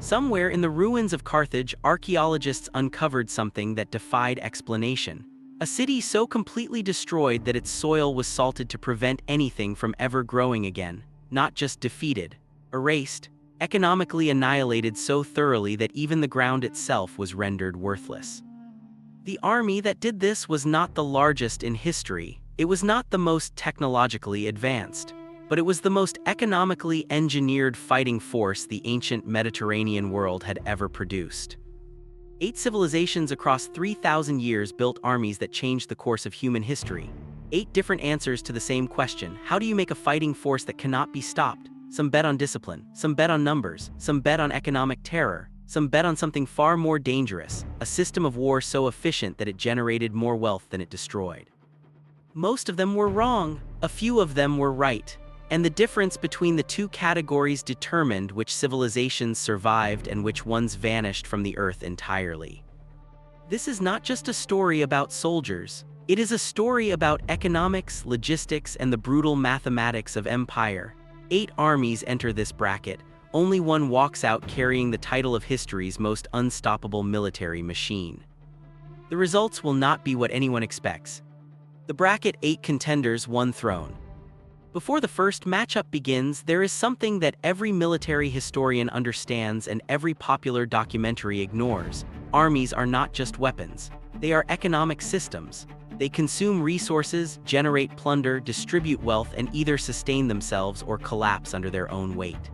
Somewhere in the ruins of Carthage, archaeologists uncovered something that defied explanation. A city so completely destroyed that its soil was salted to prevent anything from ever growing again. Not just defeated, erased, economically annihilated so thoroughly that even the ground itself was rendered worthless. The army that did this was not the largest in history. It was not the most technologically advanced, but it was the most economically engineered fighting force the ancient Mediterranean world had ever produced. 8 civilizations across 3,000 years built armies that changed the course of human history. 8 different answers to the same question: how do you make a fighting force that cannot be stopped? Some bet on discipline, some bet on numbers, some bet on economic terror, some bet on something far more dangerous, a system of war so efficient that it generated more wealth than it destroyed. Most of them were wrong, a few of them were right, and the difference between the two categories determined which civilizations survived and which ones vanished from the earth entirely. This is not just a story about soldiers, it is a story about economics, logistics, and the brutal mathematics of empire. 8 armies enter this bracket, only one walks out carrying the title of history's most unstoppable military machine. The results will not be what anyone expects. The bracket 8 contenders, 1 throne. Before the first matchup begins, there is something that every military historian understands and every popular documentary ignores. Armies are not just weapons. They are economic systems. They consume resources, generate plunder, distribute wealth, and either sustain themselves or collapse under their own weight.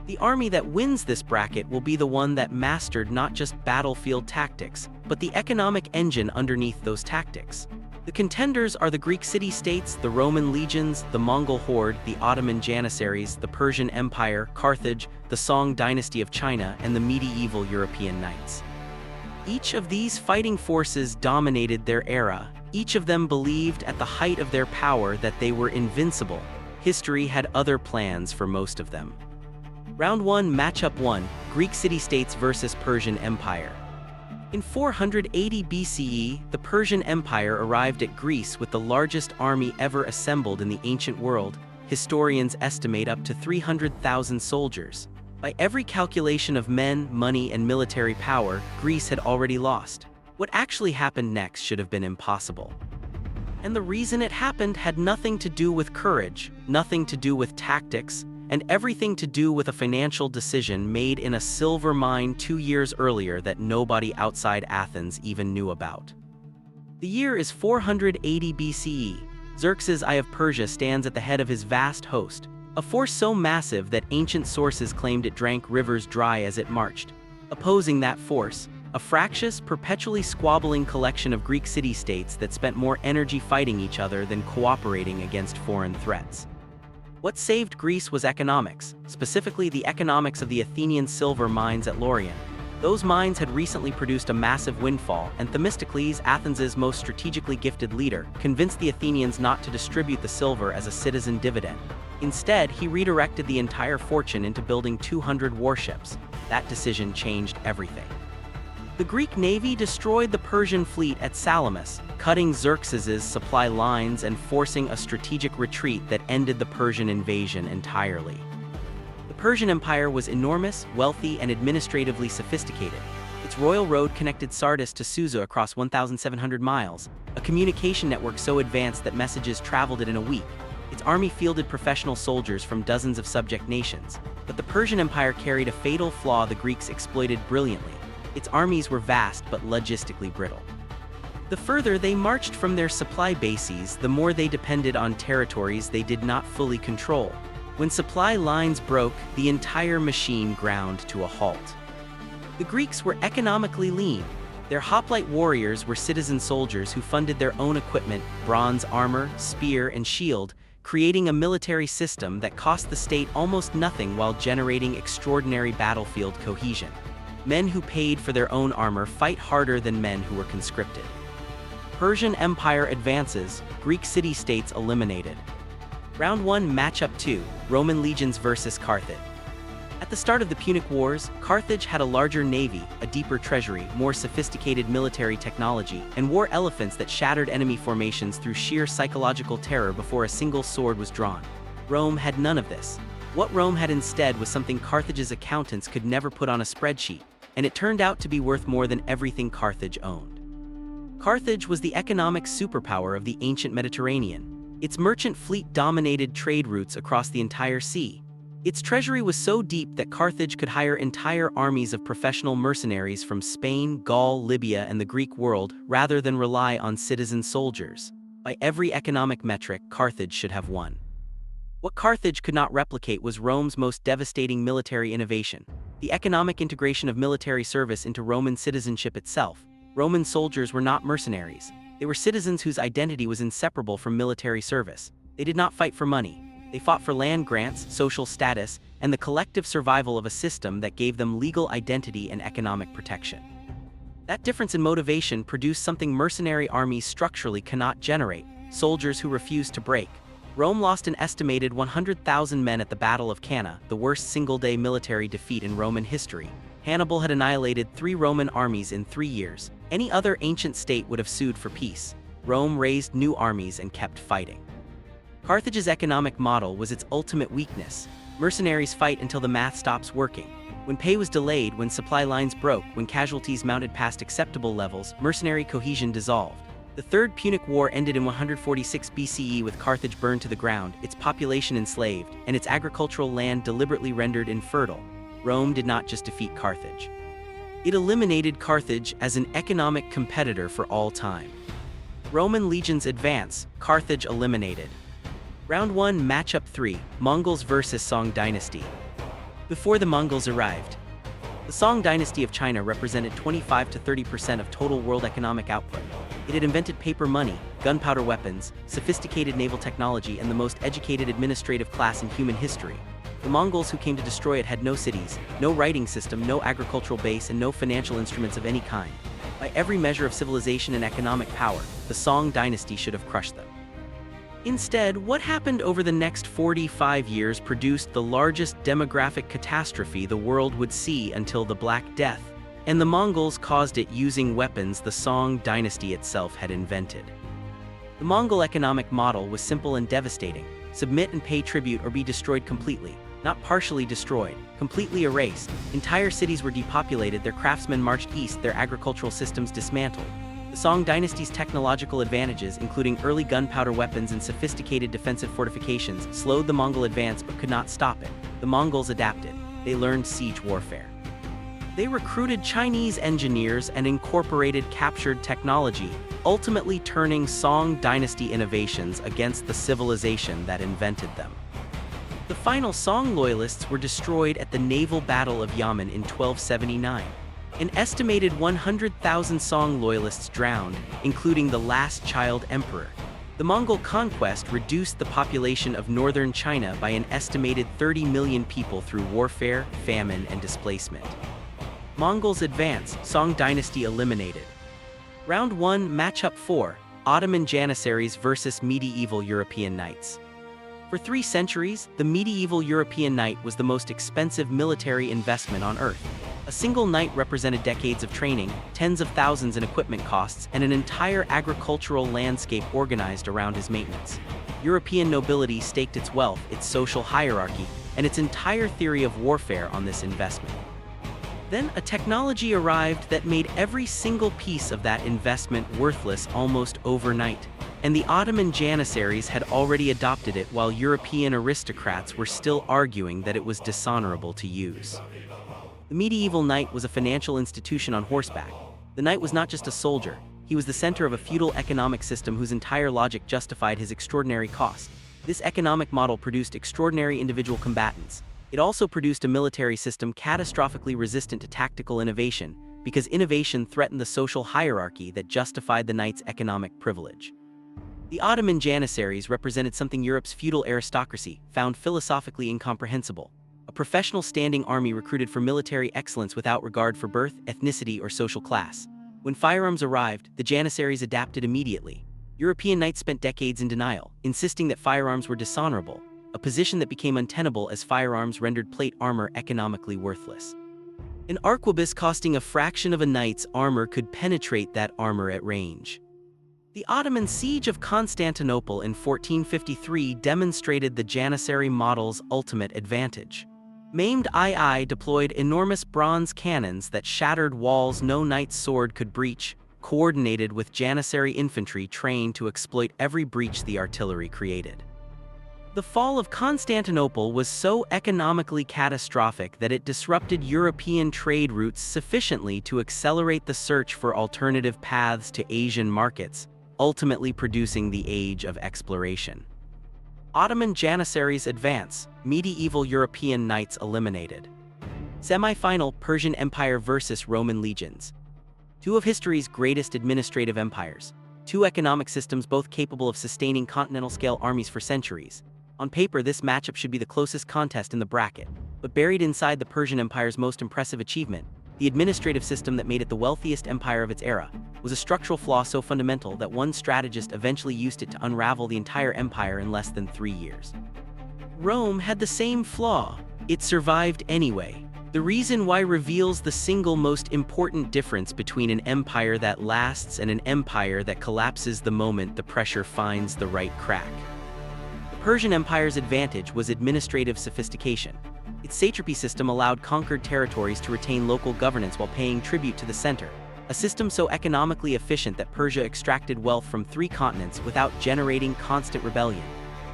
The army that wins this bracket will be the one that mastered not just battlefield tactics, but the economic engine underneath those tactics. The contenders are the Greek city-states, the Roman legions, the Mongol Horde, the Ottoman Janissaries, the Persian Empire, Carthage, the Song Dynasty of China, and the medieval European knights. Each of these fighting forces dominated their era. Each of them believed at the height of their power that they were invincible. History had other plans for most of them. Round 1, Matchup 1, Greek city-states versus Persian Empire. In 480 BCE, the Persian Empire arrived at Greece with the largest army ever assembled in the ancient world. Historians estimate up to 300,000 soldiers. By every calculation of men, money, and military power, Greece had already lost. What actually happened next should have been impossible. And the reason it happened had nothing to do with courage, nothing to do with tactics, and everything to do with a financial decision made in a silver mine 2 years earlier that nobody outside Athens even knew about. The year is 480 BCE. Xerxes I of Persia stands at the head of his vast host, a force so massive that ancient sources claimed it drank rivers dry as it marched. Opposing that force, a fractious, perpetually squabbling collection of Greek city-states that spent more energy fighting each other than cooperating against foreign threats. What saved Greece was economics, specifically the economics of the Athenian silver mines at Laurion. Those mines had recently produced a massive windfall, and Themistocles, Athens's most strategically gifted leader, convinced the Athenians not to distribute the silver as a citizen dividend. Instead, he redirected the entire fortune into building 200 warships. That decision changed everything. The Greek navy destroyed the Persian fleet at Salamis, cutting Xerxes's supply lines and forcing a strategic retreat that ended the Persian invasion entirely. The Persian Empire was enormous, wealthy, and administratively sophisticated. Its royal road connected Sardis to Susa across 1,700 miles, a communication network so advanced that messages traveled it in a week. Its army fielded professional soldiers from dozens of subject nations. But the Persian Empire carried a fatal flaw the Greeks exploited brilliantly. Its armies were vast but logistically brittle. The further they marched from their supply bases, the more they depended on territories they did not fully control. When supply lines broke, the entire machine ground to a halt. The Greeks were economically lean. Their hoplite warriors were citizen soldiers who funded their own equipment, bronze armor, spear, and shield, creating a military system that cost the state almost nothing while generating extraordinary battlefield cohesion. Men who paid for their own armor fight harder than men who were conscripted. Persian Empire advances, Greek city-states eliminated. Round 1, Matchup 2, Roman legions versus Carthage. At the start of the Punic Wars, Carthage had a larger navy, a deeper treasury, more sophisticated military technology, and war elephants that shattered enemy formations through sheer psychological terror before a single sword was drawn. Rome had none of this. What Rome had instead was something Carthage's accountants could never put on a spreadsheet, and it turned out to be worth more than everything Carthage owned. Carthage was the economic superpower of the ancient Mediterranean. Its merchant fleet dominated trade routes across the entire sea. Its treasury was so deep that Carthage could hire entire armies of professional mercenaries from Spain, Gaul, Libya, and the Greek world rather than rely on citizen soldiers. By every economic metric, Carthage should have won. What Carthage could not replicate was Rome's most devastating military innovation: the economic integration of military service into Roman citizenship itself. Roman soldiers were not mercenaries. They were citizens whose identity was inseparable from military service. They did not fight for money. They fought for land grants, social status, and the collective survival of a system that gave them legal identity and economic protection. That difference in motivation produced something mercenary armies structurally cannot generate: soldiers who refused to break. Rome lost an estimated 100,000 men at the Battle of Cannae, the worst single-day military defeat in Roman history. Hannibal had annihilated 3 Roman armies in 3 years. Any other ancient state would have sued for peace. Rome raised new armies and kept fighting. Carthage's economic model was its ultimate weakness. Mercenaries fight until the math stops working. When pay was delayed, when supply lines broke, when casualties mounted past acceptable levels, mercenary cohesion dissolved. The Third Punic War ended in 146 BCE with Carthage burned to the ground, its population enslaved, and its agricultural land deliberately rendered infertile. Rome did not just defeat Carthage. It eliminated Carthage as an economic competitor for all time. Roman legions advance, Carthage eliminated. Round 1, Matchup 3, Mongols vs. Song Dynasty. Before the Mongols arrived, the Song Dynasty of China represented 25 to 30% of total world economic output. It had invented paper money, gunpowder weapons, sophisticated naval technology, and the most educated administrative class in human history. The Mongols who came to destroy it had no cities, no writing system, no agricultural base, and no financial instruments of any kind. By every measure of civilization and economic power, the Song Dynasty should have crushed them. Instead, what happened over the next 45 years produced the largest demographic catastrophe the world would see until the Black Death, and the Mongols caused it using weapons the Song Dynasty itself had invented. The Mongol economic model was simple and devastating: submit and pay tribute or be destroyed completely. Not partially destroyed, completely erased. Entire cities were depopulated, their craftsmen marched east, their agricultural systems dismantled. The Song Dynasty's technological advantages, including early gunpowder weapons and sophisticated defensive fortifications, slowed the Mongol advance but could not stop it. The Mongols adapted. They learned siege warfare. They recruited Chinese engineers and incorporated captured technology, ultimately turning Song Dynasty innovations against the civilization that invented them. The final Song loyalists were destroyed at the naval battle of Yamen in 1279. An estimated 100,000 Song loyalists drowned, including the last child emperor. The Mongol conquest reduced the population of northern China by an estimated 30 million people through warfare, famine, and displacement. Mongols advance, Song Dynasty eliminated. Round 1, Matchup 4, Ottoman Janissaries vs. Medieval European Knights. For 3 centuries, the medieval European knight was the most expensive military investment on Earth. A single knight represented decades of training, tens of thousands in equipment costs, and an entire agricultural landscape organized around his maintenance. European nobility staked its wealth, its social hierarchy, and its entire theory of warfare on this investment. Then a technology arrived that made every single piece of that investment worthless almost overnight. And the Ottoman Janissaries had already adopted it while European aristocrats were still arguing that it was dishonorable to use. The medieval knight was a financial institution on horseback. The knight was not just a soldier, he was the center of a feudal economic system whose entire logic justified his extraordinary cost. This economic model produced extraordinary individual combatants. It also produced a military system catastrophically resistant to tactical innovation, because innovation threatened the social hierarchy that justified the knight's economic privilege. The Ottoman Janissaries represented something Europe's feudal aristocracy found philosophically incomprehensible: a professional standing army recruited for military excellence without regard for birth, ethnicity, or social class. When firearms arrived, the Janissaries adapted immediately. European knights spent decades in denial, insisting that firearms were dishonorable, a position that became untenable as firearms rendered plate armor economically worthless. An arquebus costing a fraction of a knight's armor could penetrate that armor at range. The Ottoman siege of Constantinople in 1453 demonstrated the Janissary model's ultimate advantage. Maimed II deployed enormous bronze cannons that shattered walls no knight's sword could breach, coordinated with Janissary infantry trained to exploit every breach the artillery created. The fall of Constantinople was so economically catastrophic that it disrupted European trade routes sufficiently to accelerate the search for alternative paths to Asian markets, ultimately producing the Age of Exploration. Ottoman Janissaries advance, medieval European knights eliminated. Semifinal: Persian Empire versus Roman legions. Two of history's greatest administrative empires. Two economic systems both capable of sustaining continental-scale armies for centuries. On paper, this matchup should be the closest contest in the bracket, but buried inside the Persian Empire's most impressive achievement, the administrative system that made it the wealthiest empire of its era, was a structural flaw so fundamental that one strategist eventually used it to unravel the entire empire in less than 3 years. Rome had the same flaw. It survived anyway. The reason why reveals the single most important difference between an empire that lasts and an empire that collapses the moment the pressure finds the right crack. The Persian Empire's advantage was administrative sophistication. Its satrapy system allowed conquered territories to retain local governance while paying tribute to the center, a system so economically efficient that Persia extracted wealth from 3 continents without generating constant rebellion.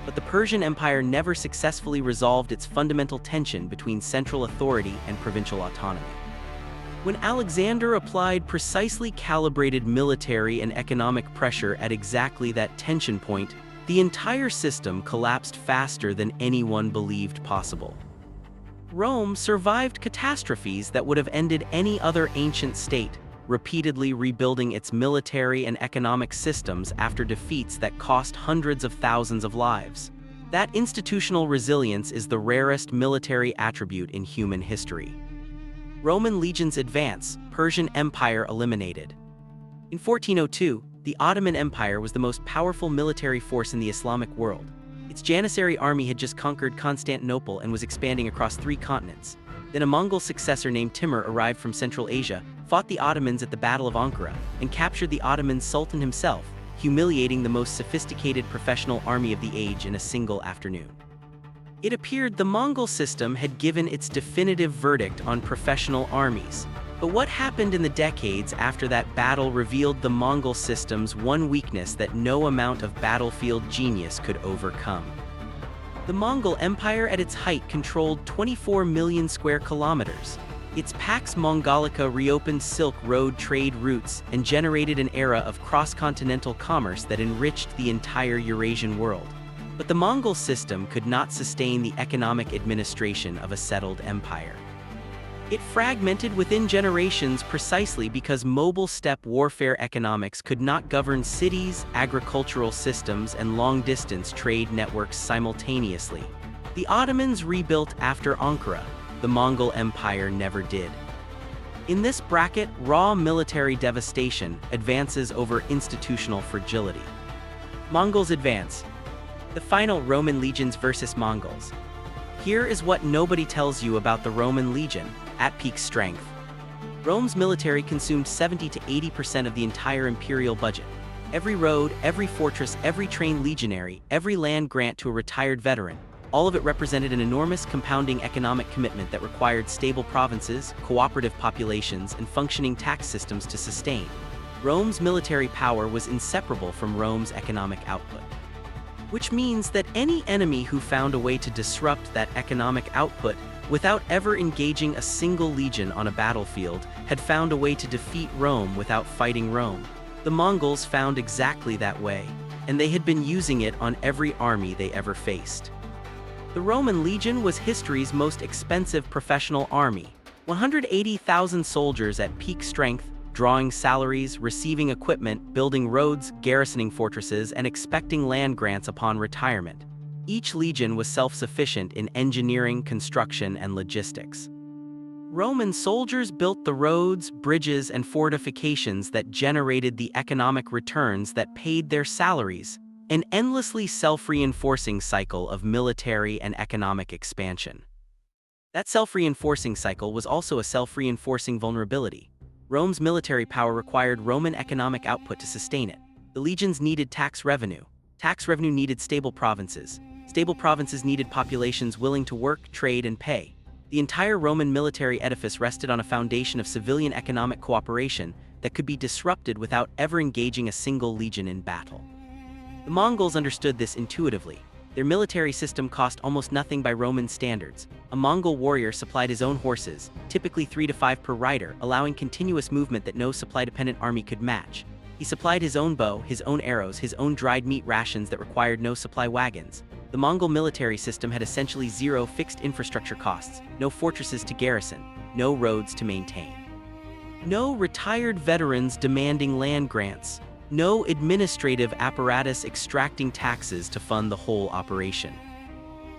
But the Persian Empire never successfully resolved its fundamental tension between central authority and provincial autonomy. When Alexander applied precisely calibrated military and economic pressure at exactly that tension point, the entire system collapsed faster than anyone believed possible. Rome survived catastrophes that would have ended any other ancient state, repeatedly rebuilding its military and economic systems after defeats that cost hundreds of thousands of lives. That institutional resilience is the rarest military attribute in human history. Roman legions advance, Persian Empire eliminated. In 1402, the Ottoman Empire was the most powerful military force in the Islamic world. Its Janissary army had just conquered Constantinople and was expanding across 3 continents. Then a Mongol successor named Timur arrived from Central Asia, fought the Ottomans at the Battle of Ankara, and captured the Ottoman Sultan himself, humiliating the most sophisticated professional army of the age in a single afternoon. It appeared the Mongol system had given its definitive verdict on professional armies. But what happened in the decades after that battle revealed the Mongol system's one weakness that no amount of battlefield genius could overcome. The Mongol Empire at its height controlled 24 million square kilometers. Its Pax Mongolica reopened Silk Road trade routes and generated an era of cross-continental commerce that enriched the entire Eurasian world. But the Mongol system could not sustain the economic administration of a settled empire. It fragmented within generations precisely because mobile steppe warfare economics could not govern cities, agricultural systems, and long-distance trade networks simultaneously. The Ottomans rebuilt after Ankara. The Mongol Empire never did. In this bracket, raw military devastation advances over institutional fragility. Mongols advance. The final: Roman legions versus Mongols. Here is what nobody tells you about the Roman legion. At peak strength, Rome's military consumed 70 to 80% of the entire imperial budget. Every road, every fortress, every trained legionary, every land grant to a retired veteran, all of it represented an enormous compounding economic commitment that required stable provinces, cooperative populations, and functioning tax systems to sustain. Rome's military power was inseparable from Rome's economic output. Which means that any enemy who found a way to disrupt that economic output without ever engaging a single legion on a battlefield had found a way to defeat Rome without fighting Rome. The Mongols found exactly that way, and they had been using it on every army they ever faced. The Roman legion was history's most expensive professional army, 180,000 soldiers at peak strength, drawing salaries, receiving equipment, building roads, garrisoning fortresses, and expecting land grants upon retirement. Each legion was self-sufficient in engineering, construction, and logistics. Roman soldiers built the roads, bridges, and fortifications that generated the economic returns that paid their salaries, an endlessly self-reinforcing cycle of military and economic expansion. That self-reinforcing cycle was also a self-reinforcing vulnerability. Rome's military power required Roman economic output to sustain it. The The legions needed tax revenue. Tax revenue needed stable provinces. Stable provinces needed populations willing to work, trade, and pay. The entire Roman military edifice rested on a foundation of civilian economic cooperation that could be disrupted without ever engaging a single legion in battle. The Mongols understood this intuitively. Their military system cost almost nothing by Roman standards. A Mongol warrior supplied his own horses, typically 3 to 5 per rider, allowing continuous movement that no supply-dependent army could match. He supplied his own bow, his own arrows, his own dried meat rations that required no supply wagons. The Mongol military system had essentially zero fixed infrastructure costs, no fortresses to garrison, no roads to maintain. No retired veterans demanding land grants, no administrative apparatus extracting taxes to fund the whole operation.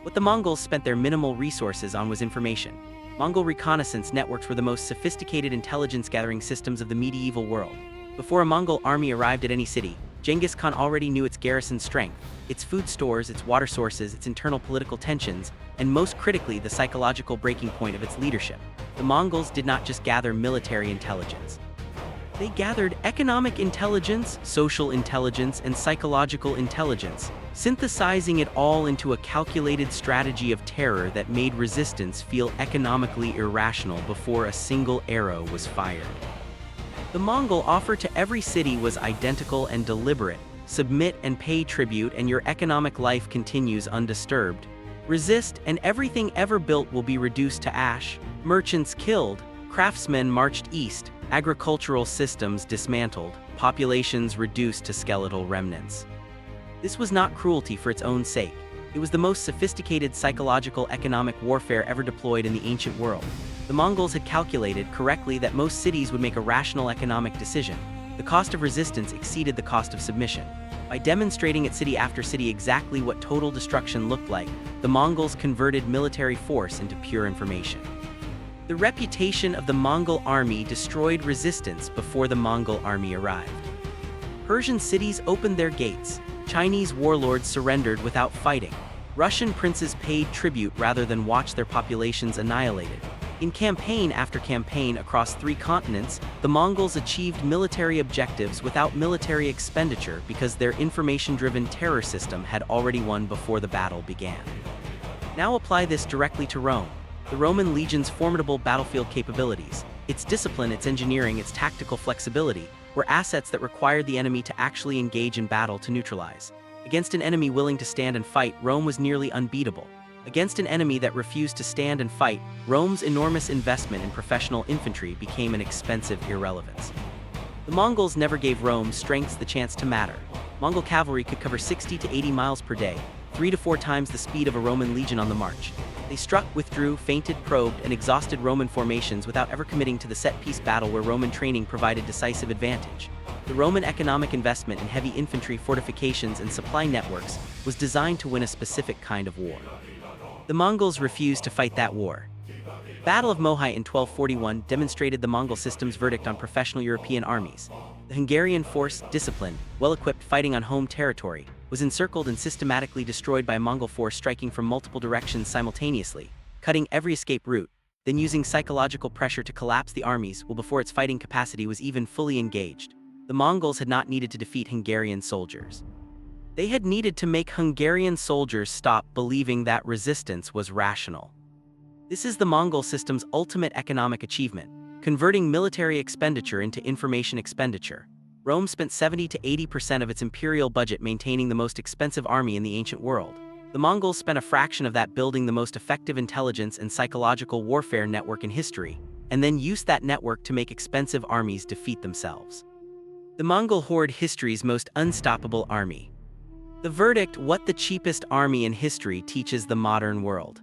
What the Mongols spent their minimal resources on was information. Mongol reconnaissance networks were the most sophisticated intelligence-gathering systems of the medieval world. Before a Mongol army arrived at any city, Genghis Khan already knew its garrison strength, its food stores, its water sources, its internal political tensions, and most critically, the psychological breaking point of its leadership. The Mongols did not just gather military intelligence. They gathered economic intelligence, social intelligence, and psychological intelligence, synthesizing it all into a calculated strategy of terror that made resistance feel economically irrational before a single arrow was fired. The Mongol offer to every city was identical and deliberate: submit and pay tribute and your economic life continues undisturbed. Resist and everything ever built will be reduced to ash. Merchants killed, craftsmen marched east, agricultural systems dismantled, populations reduced to skeletal remnants. This was not cruelty for its own sake. It was the most sophisticated psychological economic warfare ever deployed in the ancient world. The Mongols had calculated correctly that most cities would make a rational economic decision. The cost of resistance exceeded the cost of submission. By demonstrating at city after city exactly what total destruction looked like, the Mongols converted military force into pure information. The reputation of the Mongol army destroyed resistance before the Mongol army arrived. Persian cities opened their gates. Chinese warlords surrendered without fighting. Russian princes paid tribute rather than watch their populations annihilated. In campaign after campaign across 3 continents, the Mongols achieved military objectives without military expenditure because their information-driven terror system had already won before the battle began. Now apply this directly to Rome. The Roman legion's formidable battlefield capabilities, its discipline, its engineering, its tactical flexibility, were assets that required the enemy to actually engage in battle to neutralize. Against an enemy willing to stand and fight, Rome was nearly unbeatable. Against an enemy that refused to stand and fight, Rome's enormous investment in professional infantry became an expensive irrelevance. The Mongols never gave Rome's strengths the chance to matter. Mongol cavalry could cover 60 to 80 miles per day, 3 to 4 times the speed of a Roman legion on the march. They struck, withdrew, feinted, probed, and exhausted Roman formations without ever committing to the set-piece battle where Roman training provided decisive advantage. The Roman economic investment in heavy infantry fortifications and supply networks was designed to win a specific kind of war. The Mongols refused to fight that war. Battle of Mohyte in 1241 demonstrated the Mongol system's verdict on professional European armies. The Hungarian force, disciplined, well-equipped, fighting on home territory, was encircled and systematically destroyed by a Mongol force striking from multiple directions simultaneously, cutting every escape route, then using psychological pressure to collapse the armies before its fighting capacity was even fully engaged. The Mongols had not needed to defeat Hungarian soldiers. They had needed to make Hungarian soldiers stop believing that resistance was rational. This is the Mongol system's ultimate economic achievement, converting military expenditure into information expenditure. Rome spent 70 to 80% of its imperial budget maintaining the most expensive army in the ancient world. The Mongols spent a fraction of that building the most effective intelligence and psychological warfare network in history, and then used that network to make expensive armies defeat themselves. The Mongol Horde, history's most unstoppable army. The verdict: what the cheapest army in history teaches the modern world.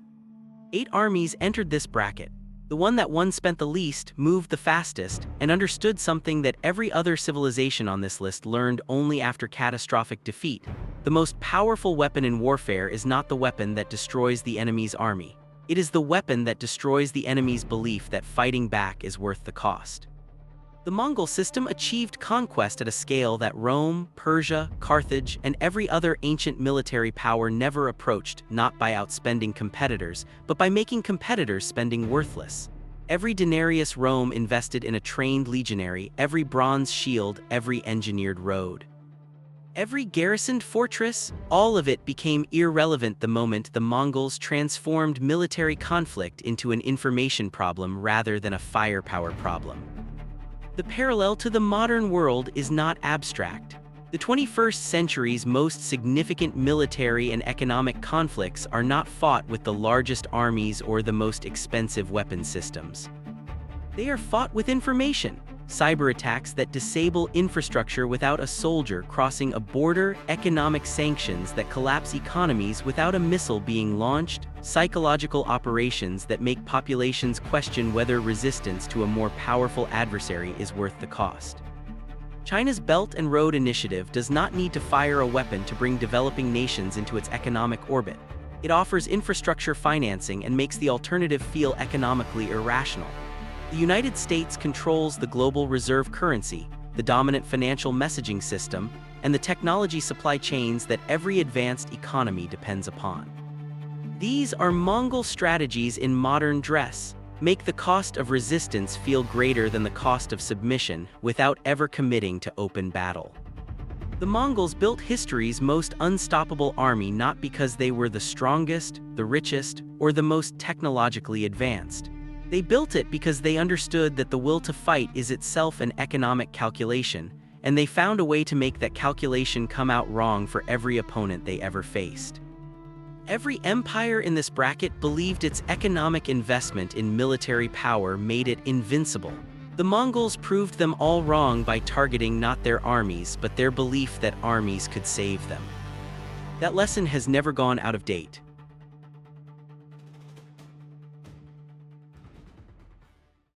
8 armies entered this bracket. The one spent the least, moved the fastest, and understood something that every other civilization on this list learned only after catastrophic defeat. The most powerful weapon in warfare is not the weapon that destroys the enemy's army. It is the weapon that destroys the enemy's belief that fighting back is worth the cost. The Mongol system achieved conquest at a scale that Rome, Persia, Carthage, and every other ancient military power never approached, not by outspending competitors, but by making competitors spending worthless. Every denarius Rome invested in a trained legionary, every bronze shield, every engineered road. Every garrisoned fortress, all of it became irrelevant the moment the Mongols transformed military conflict into an information problem rather than a firepower problem. The parallel to the modern world is not abstract. The 21st century's most significant military and economic conflicts are not fought with the largest armies or the most expensive weapon systems. They are fought with information, cyber attacks that disable infrastructure without a soldier crossing a border, economic sanctions that collapse economies without a missile being launched, psychological operations that make populations question whether resistance to a more powerful adversary is worth the cost. China's Belt and Road Initiative does not need to fire a weapon to bring developing nations into its economic orbit. It offers infrastructure financing and makes the alternative feel economically irrational. The United States controls the global reserve currency, the dominant financial messaging system, and the technology supply chains that every advanced economy depends upon. These are Mongol strategies in modern dress. Make the cost of resistance feel greater than the cost of submission without ever committing to open battle. The Mongols built history's most unstoppable army not because they were the strongest, the richest, or the most technologically advanced. They built it because they understood that the will to fight is itself an economic calculation, and they found a way to make that calculation come out wrong for every opponent they ever faced. Every empire in this bracket believed its economic investment in military power made it invincible. The Mongols proved them all wrong by targeting not their armies but their belief that armies could save them. That lesson has never gone out of date.